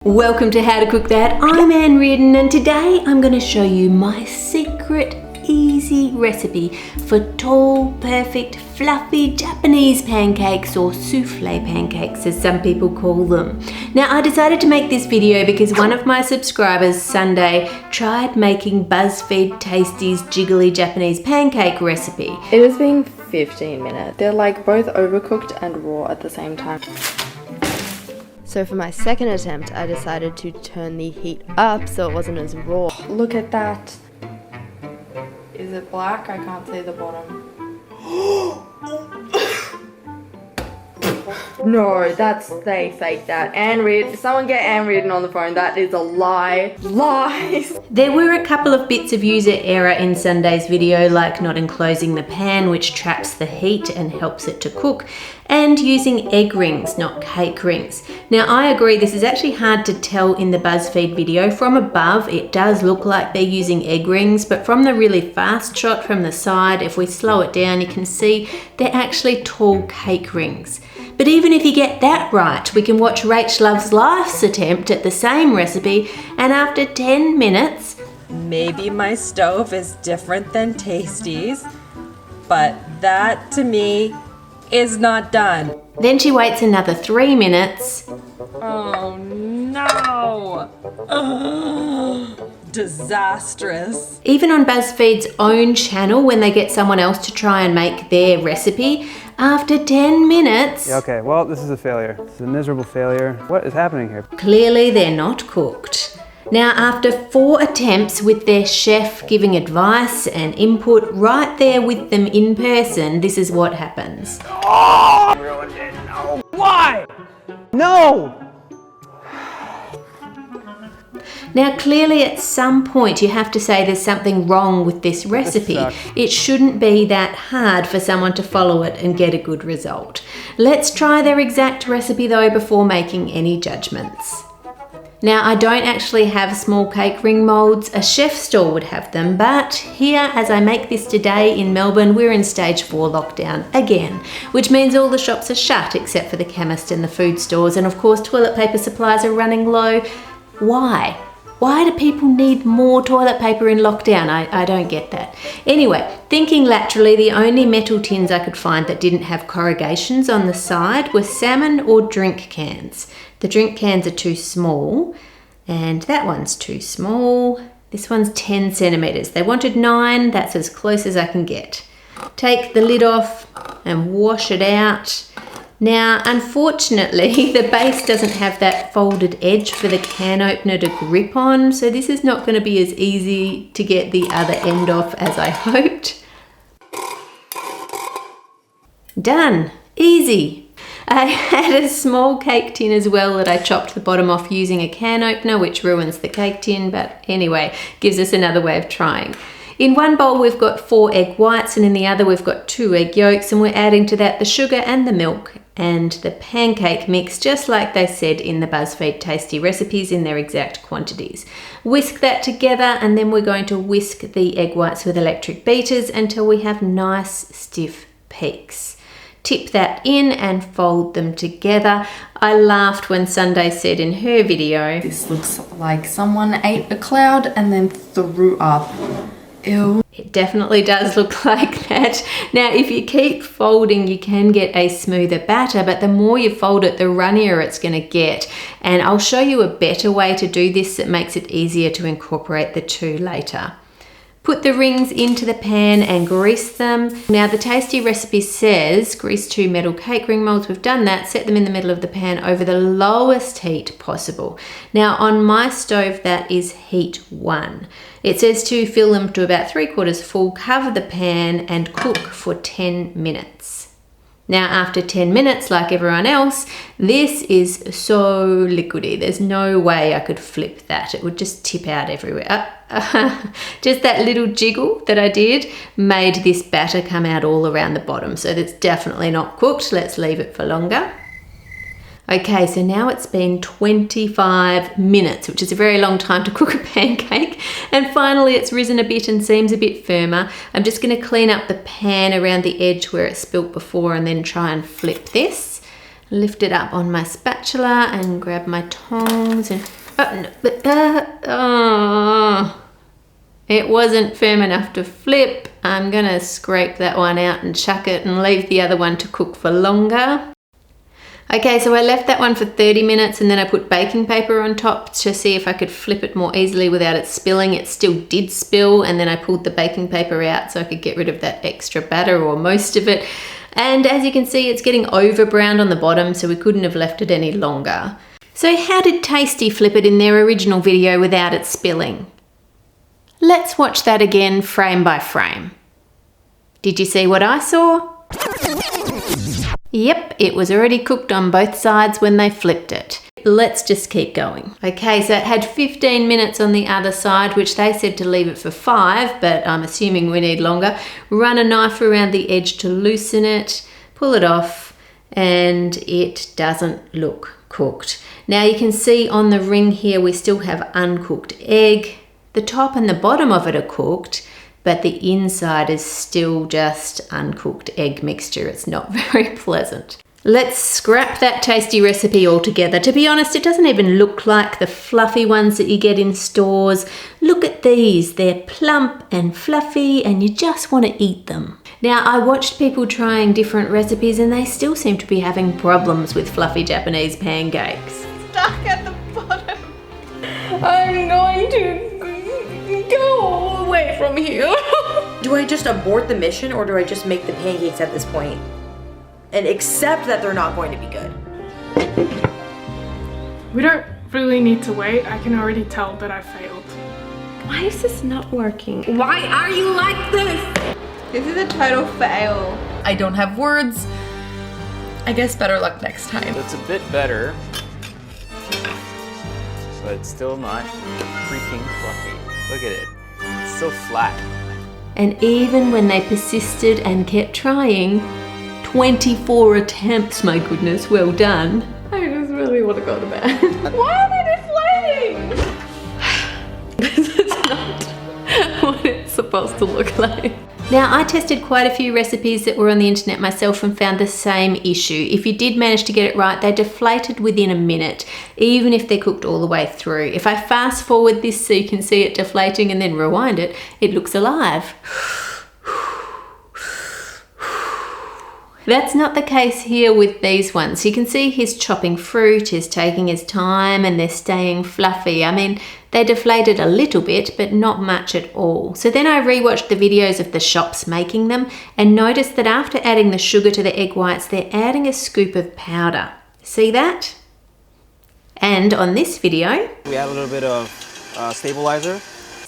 Welcome to How to Cook That. I'm Ann Reardon and today I'm going to show you my secret easy recipe for tall, perfect, fluffy Japanese pancakes, or souffle pancakes as some people call them. Now I decided to make this video because one of my subscribers, Sunday, tried making Buzzfeed Tasty's Jiggly Japanese pancake recipe. It has been 15 minutes. They're like both overcooked and raw at the same time. So for my second attempt, I decided to turn the heat up so it wasn't as raw. Look at that. Is it black? I can't see the bottom. No, they faked that. Ann Reardon, someone get Ann Reardon on the phone. That is a lie. Lies! There were a couple of bits of user error in Sunday's video, like not enclosing the pan, which traps the heat and helps it to cook, and using egg rings, not cake rings. Now I agree, this is actually hard to tell in the Buzzfeed video. From above, it does look like they're using egg rings, but from the really fast shot from the side, if we slow it down, you can see they're actually tall cake rings. But even if you get that right, we can watch Rach Loves Life's attempt at the same recipe, and after 10 minutes... Maybe my stove is different than Tasty's, but that to me is not done. Then she waits another 3 minutes. Oh no! Ugh, disastrous. Even on Buzzfeed's own channel, when they get someone else to try and make their recipe, after 10 minutes... Okay, well, this is a failure. This is a miserable failure. What is happening here? Clearly they're not cooked. Now, after 4 attempts with their chef giving advice and input right there with them in person, this is what happens. Oh! Ruined it. No. Why? No! Now, clearly at some point you have to say there's something wrong with this recipe. It shouldn't be that hard for someone to follow it and get a good result. Let's try their exact recipe though before making any judgments. Now, I don't actually have small cake ring molds. A chef store would have them, but here, as I make this today in Melbourne, we're in stage 4 lockdown again, which means all the shops are shut except for the chemist and the food stores, and of course toilet paper supplies are running low. Why? Why do people need more toilet paper in lockdown? I don't get that. Anyway, thinking laterally, the only metal tins I could find that didn't have corrugations on the side were salmon or drink cans. The drink cans are too small, and that one's too small. This one's 10 centimeters. They wanted 9, that's as close as I can get. Take the lid off and wash it out. Now, unfortunately, the base doesn't have that folded edge for the can opener to grip on, so this is not going to be as easy to get the other end off as I hoped. Done. Easy. I had a small cake tin as well that I chopped the bottom off using a can opener, which ruins the cake tin, but anyway, gives us another way of trying. In one bowl we've got 4 egg whites, and in the other we've got 2 egg yolks, and we're adding to that the sugar and the milk and the pancake mix, just like they said in the Buzzfeed Tasty recipes in their exact quantities. Whisk that together, and then we're going to whisk the egg whites with electric beaters until we have nice stiff peaks. Tip that in and fold them together. I laughed when Sunday said in her video, This looks like someone ate a cloud and then threw up. Ew. It definitely does look like that. Now, if you keep folding, you can get a smoother batter, but the more you fold it, the runnier it's going to get. And I'll show you a better way to do this that makes it easier to incorporate the two later. Put the rings into the pan and grease them. Now, the Tasty recipe says grease 2 metal cake ring molds. We've done that. Set them in the middle of the pan over the lowest heat possible. Now, on my stove, that is heat 1. It says to fill them to about 3/4 full, cover the pan and cook for 10 minutes. Now, after 10 minutes, like everyone else, this is so liquidy. There's no way I could flip that. It would just tip out everywhere. Just that little jiggle that I did made this batter come out all around the bottom. So that's definitely not cooked. Let's leave it for longer. Okay, so now it's been 25 minutes, which is a very long time to cook a pancake. And finally it's risen a bit and seems a bit firmer. I'm just going to clean up the pan around the edge where it spilt before and then try and flip this. Lift it up on my spatula and grab my tongs and it wasn't firm enough to flip. I'm gonna scrape that one out and chuck it and leave the other one to cook for longer. Okay, so I left that one for 30 minutes and then I put baking paper on top to see if I could flip it more easily without it spilling. It still did spill, and then I pulled the baking paper out so I could get rid of that extra batter, or most of it. And as you can see, it's getting over browned on the bottom, so we couldn't have left it any longer. So how did Tasty flip it in their original video without it spilling? Let's watch that again frame by frame. Did you see what I saw? Yep, it was already cooked on both sides when they flipped it. Let's just keep going. Okay, so it had 15 minutes on the other side, which they said to leave it for 5, but I'm assuming we need longer. Run a knife around the edge to loosen it, pull it off, and it doesn't look cooked. Now you can see on the ring here we still have uncooked egg. The top and the bottom of it are cooked, but the inside is still just uncooked egg mixture. It's not very pleasant. Let's scrap that tasty recipe altogether. To be honest, it doesn't even look like the fluffy ones that you get in stores. Look at these. They're plump and fluffy and you just want to eat them. Now, I watched people trying different recipes and they still seem to be having problems with fluffy Japanese pancakes. Stuck at the bottom. I'm going to go away from here. Do I just abort the mission, or do I just make the pancakes at this point and accept that they're not going to be good? We don't really need to wait. I can already tell that I failed. Why is this not working? Why are you like this? This is a total fail. I don't have words. I guess better luck next time. It's a bit better, but it's still not freaking fluffy. Look at it. It's so flat. And even when they persisted and kept trying, 24 attempts, my goodness, well done. I just really want to go to bed. Why are they deflating? This is not what it's supposed to look like. Now, I tested quite a few recipes that were on the internet myself and found the same issue. If you did manage to get it right, they deflated within a minute, even if they're cooked all the way through. If I fast forward this so you can see it deflating and then rewind it, it looks alive. That's not the case here with these ones. You can see he's chopping fruit, he's taking his time, and they're staying fluffy. I mean, they deflated a little bit, but not much at all. So then I rewatched the videos of the shops making them and noticed that after adding the sugar to the egg whites, they're adding a scoop of powder. See that? And on this video, We add a little bit of stabilizer.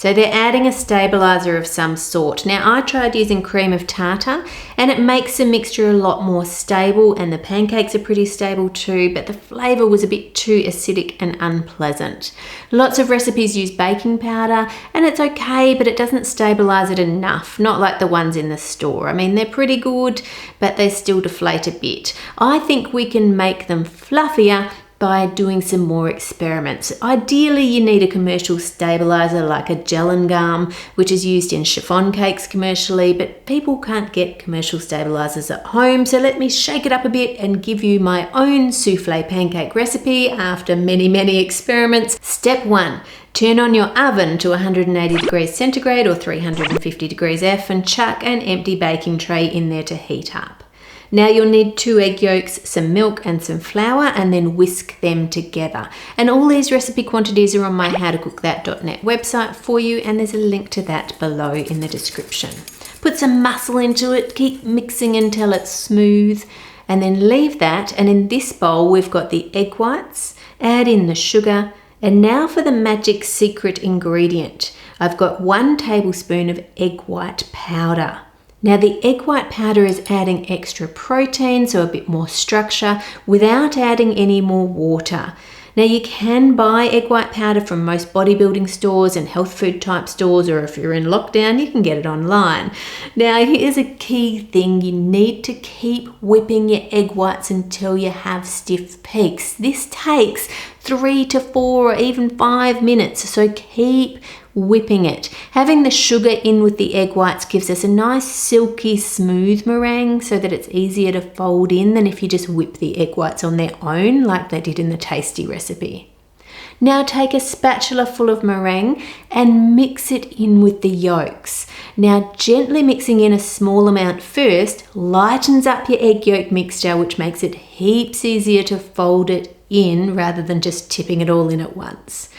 so they're adding a stabilizer of some sort. Now, I tried using cream of tartar and it makes the mixture a lot more stable, and the pancakes are pretty stable too, but the flavour was a bit too acidic and unpleasant. Lots of recipes use baking powder and it's okay, but it doesn't stabilize it enough, not like the ones in the store. I mean, they're pretty good, but they still deflate a bit. I think we can make them fluffier by doing some more experiments. Ideally, you need a commercial stabilizer like a gel and gum, which is used in chiffon cakes commercially, but people can't get commercial stabilizers at home. So let me shake it up a bit and give you my own souffle pancake recipe after many, many experiments. Step 1. Turn on your oven to 180 degrees centigrade or 350 degrees F and chuck an empty baking tray in there to heat up. Now you'll need 2 egg yolks, some milk and some flour, and then whisk them together. And all these recipe quantities are on my howtocookthat.net website for you, and there's a link to that below in the description. Put some muscle into it, keep mixing until it's smooth, and then leave that. And in this bowl we've got the egg whites, add in the sugar, and now for the magic secret ingredient. I've got 1 tablespoon of egg white powder. Now the egg white powder is adding extra protein, so a bit more structure, without adding any more water. Now you can buy egg white powder from most bodybuilding stores and health food type stores, or if you're in lockdown, you can get it online. Now here's a key thing: you need to keep whipping your egg whites until you have stiff peaks. This takes 3 to 4 or even 5 minutes, so keep whipping it. Having the sugar in with the egg whites gives us a nice silky smooth meringue so that it's easier to fold in than if you just whip the egg whites on their own like they did in the tasty recipe. Now take a spatula full of meringue and mix it in with the yolks. Now gently mixing in a small amount first lightens up your egg yolk mixture, which makes it heaps easier to fold it in rather than just tipping it all in at once.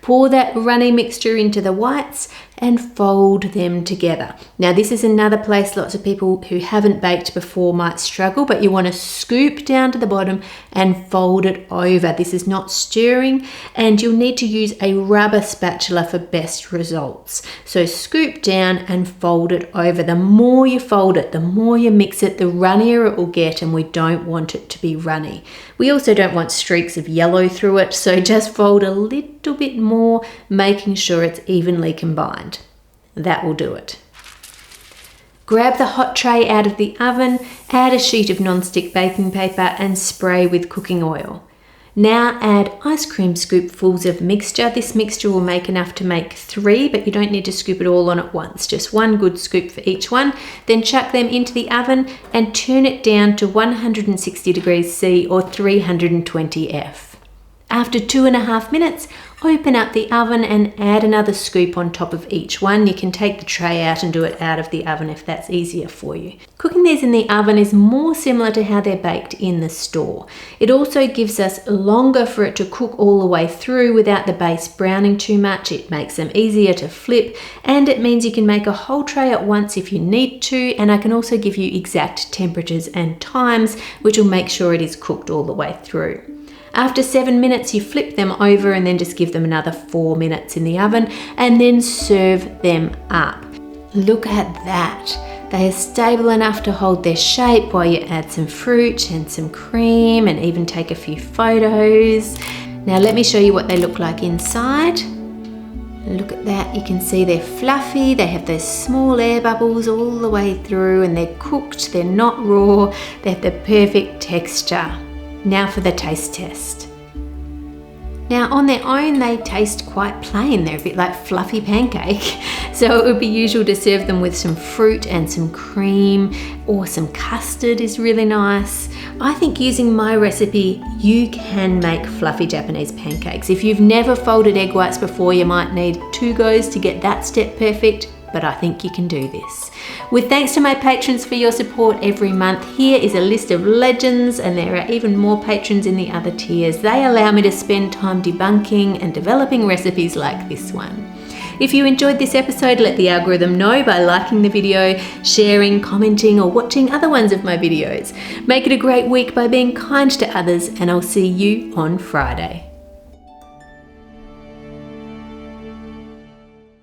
Pour that runny mixture into the whites and fold them together. Now this is another place lots of people who haven't baked before might struggle, but you want to scoop down to the bottom and fold it over. This is not stirring, and you'll need to use a rubber spatula for best results. So scoop down and fold it over. The more you fold it, the more you mix it, the runnier it will get, and we don't want it to be runny. We also don't want streaks of yellow through it, so just fold a little bit more, making sure it's evenly combined. That will do it. Grab the hot tray out of the oven, add a sheet of non-stick baking paper and spray with cooking oil. Now add ice cream scoopfuls of mixture. This mixture will make enough to make 3, but you don't need to scoop it all on at once, just 1 good scoop for each one. Then chuck them into the oven and turn it down to 160 degrees C or 320 F. After 2.5 minutes, open up the oven and add another scoop on top of each one. You can take the tray out and do it out of the oven if that's easier for you. Cooking these in the oven is more similar to how they're baked in the store. It also gives us longer for it to cook all the way through without the base browning too much. It makes them easier to flip, and it means you can make a whole tray at once if you need to, and I can also give you exact temperatures and times, which will make sure it is cooked all the way through. After 7 minutes, you flip them over and then just give them another 4 minutes in the oven and then serve them up. Look at that. They are stable enough to hold their shape while you add some fruit and some cream and even take a few photos. Now let me show you what they look like inside. Look at that, you can see they're fluffy, they have those small air bubbles all the way through, and they're cooked, they're not raw, they have the perfect texture. Now for the taste test. Now on their own they taste quite plain, they're a bit like fluffy pancake, so it would be usual to serve them with some fruit and some cream, or some custard is really nice. I think using my recipe you can make fluffy Japanese pancakes. If you've never folded egg whites before, you might need 2 goes to get that step perfect, but I think you can do this. With thanks to my patrons for your support every month, here is a list of legends, and there are even more patrons in the other tiers. They allow me to spend time debunking and developing recipes like this one. If you enjoyed this episode, let the algorithm know by liking the video, sharing, commenting, or watching other ones of my videos. Make it a great week by being kind to others, and I'll see you on Friday.